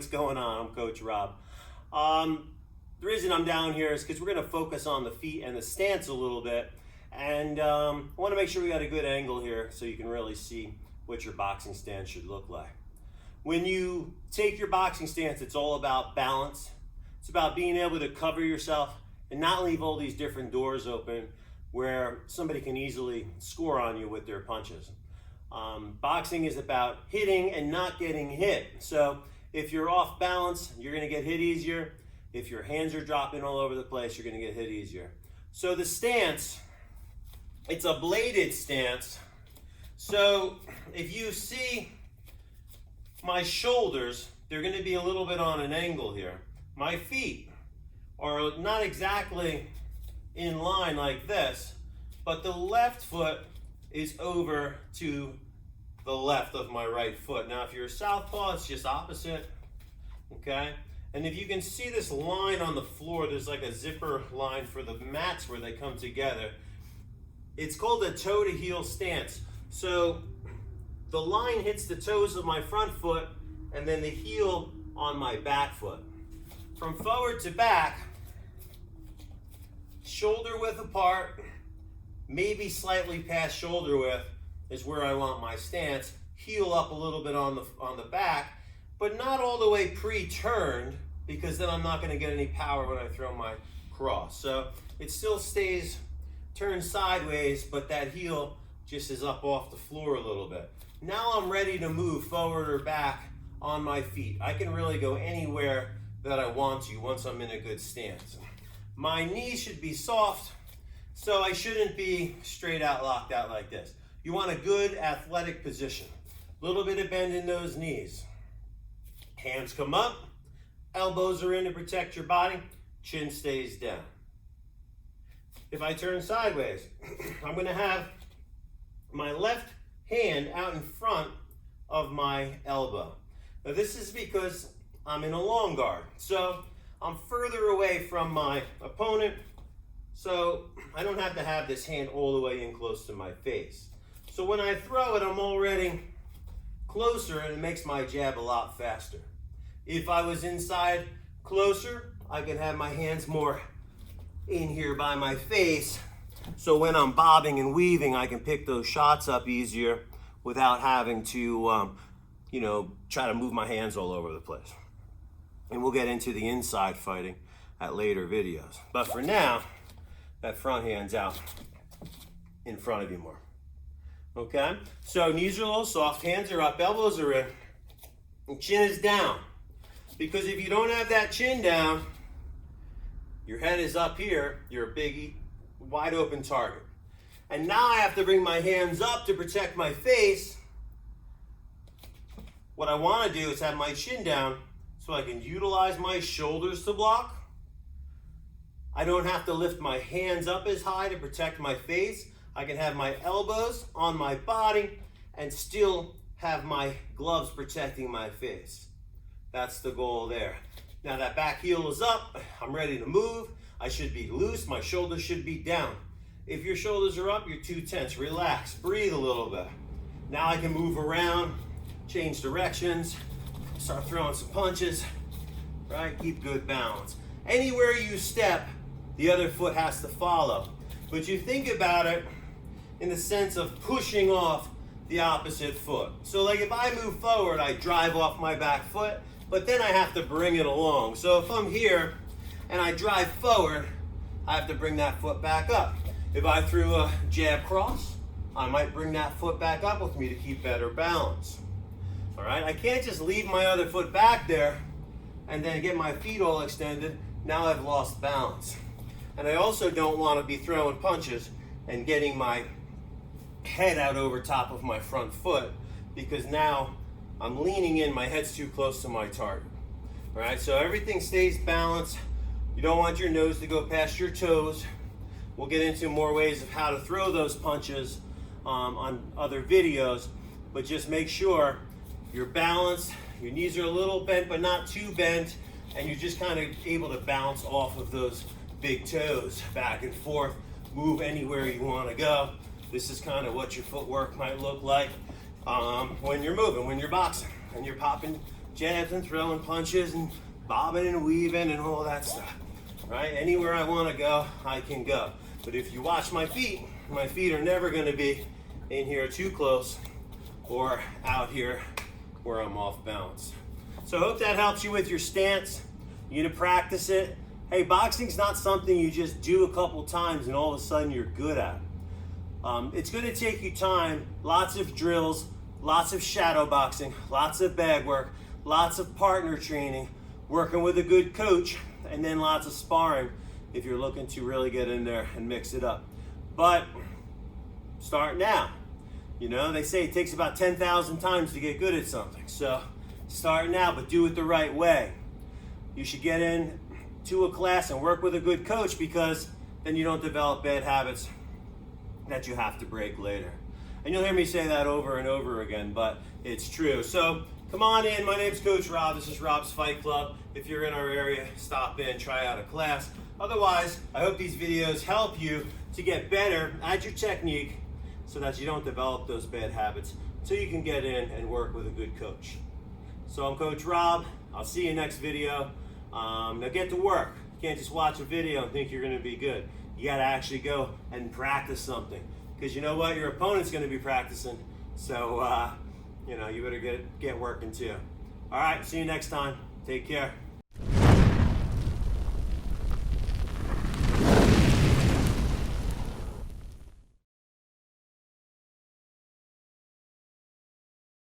what's going on? I'm Coach Rob. The reason I'm down here is because we're going to focus on the feet and the stance a little bit. And I want to make sure we got a good angle here so you can really see what your boxing stance should look like. When you take your boxing stance, it's all about balance. It's about being able to cover yourself and not leave all these different doors open where somebody can easily score on you with their punches. Boxing is about hitting and not getting hit. So if you're off balance, you're going to get hit easier. If your hands are dropping all over the place, you're going to get hit easier. So the stance, it's a bladed stance. So if you see my shoulders, they're going to be a little bit on an angle here. My feet are not exactly in line like this, but the left foot is over to the left of my right foot. Now, if you're a southpaw, it's just opposite, okay? And if you can see this line on the floor, there's like a zipper line for the mats where they come together. It's called a toe to heel stance. So the line hits the toes of my front foot and then the heel on my back foot. From forward to back, shoulder width apart, maybe slightly past shoulder width is where I want my stance. Heel up a little bit on the back, but not all the way pre-turned, because then I'm not going to get any power when I throw my cross. So it still stays turned sideways, but that heel just is up off the floor a little bit. Now I'm ready to move forward or back on my feet. I can really go anywhere that I want to once I'm in a good stance. My knees should be soft, so I shouldn't be straight out locked out like this. You want a good athletic position. A little bit of bend in those knees. Hands come up, elbows are in to protect your body, chin stays down. If I turn sideways, I'm going to have my left hand out in front of my elbow. Now this is because I'm in a long guard. So I'm further away from my opponent, so I don't have to have this hand all the way in close to my face. So when I throw it, I'm already closer and it makes my jab a lot faster. If I was inside closer, I can have my hands more in here by my face, so when I'm bobbing and weaving, I can pick those shots up easier without having to, try to move my hands all over the place. And we'll get into the inside fighting at later videos. But for now, that front hand's out in front of you more. Okay? So knees are a little soft, hands are up, elbows are in, and chin is down. Because if you don't have that chin down, your head is up here, you're a big, wide open target. And now I have to bring my hands up to protect my face. What I want to do is have my chin down so I can utilize my shoulders to block. I don't have to lift my hands up as high to protect my face. I can have my elbows on my body and still have my gloves protecting my face. That's the goal there. Now that back heel is up, I'm ready to move. I should be loose, my shoulders should be down. If your shoulders are up, you're too tense. Relax, breathe a little bit. Now I can move around, change directions, start throwing some punches, right? Keep good balance. Anywhere you step, the other foot has to follow. But you think about it in the sense of pushing off the opposite foot. So like if I move forward, I drive off my back foot, but then I have to bring it along. So if I'm here and I drive forward, I have to bring that foot back up. If I threw a jab cross, I might bring that foot back up with me to keep better balance. All right, I can't just leave my other foot back there and then get my feet all extended. Now I've lost balance. And I also don't want to be throwing punches and getting my head out over top of my front foot, because now I'm leaning in, my head's too close to my target. All right, so everything stays balanced. You don't want your nose to go past your toes. We'll get into more ways of how to throw those punches on other videos, but just make sure you're balanced, your knees are a little bent but not too bent, and you're just kind of able to bounce off of those big toes back and forth, move anywhere you want to go. This is kind of what your footwork might look like when you're moving, when you're boxing, and you're popping jabs and throwing punches and bobbing and weaving and all that stuff, right? Anywhere I want to go, I can go. But if you watch my feet are never going to be in here too close or out here where I'm off balance. So I hope that helps you with your stance. You need to practice it. Hey, boxing's not something you just do a couple times and all of a sudden you're good at. It's going to take you time, lots of drills, lots of shadow boxing, lots of bag work, lots of partner training, working with a good coach, and then lots of sparring if you're looking to really get in there and mix it up. But start now. You know, they say it takes about 10,000 times to get good at something. So start now, but do it the right way. You should get in to a class and work with a good coach, because then you don't develop bad habits that you have to break later. And you'll hear me say that over and over again, but it's true. So come on in. My name's Coach Rob. This is Rob's Fight Club. If you're in our area, stop in, try out a class. Otherwise, I hope these videos help you to get better at your technique so that you don't develop those bad habits, so you can get in and work with a good coach. So I'm Coach Rob. I'll see you next video. Now get to work. You can't just watch a video and think you're going to be good. You got to actually go and practice something, because you know what? Your opponent's going to be practicing. So, you know, you better get working too. All right, see you next time. Take care.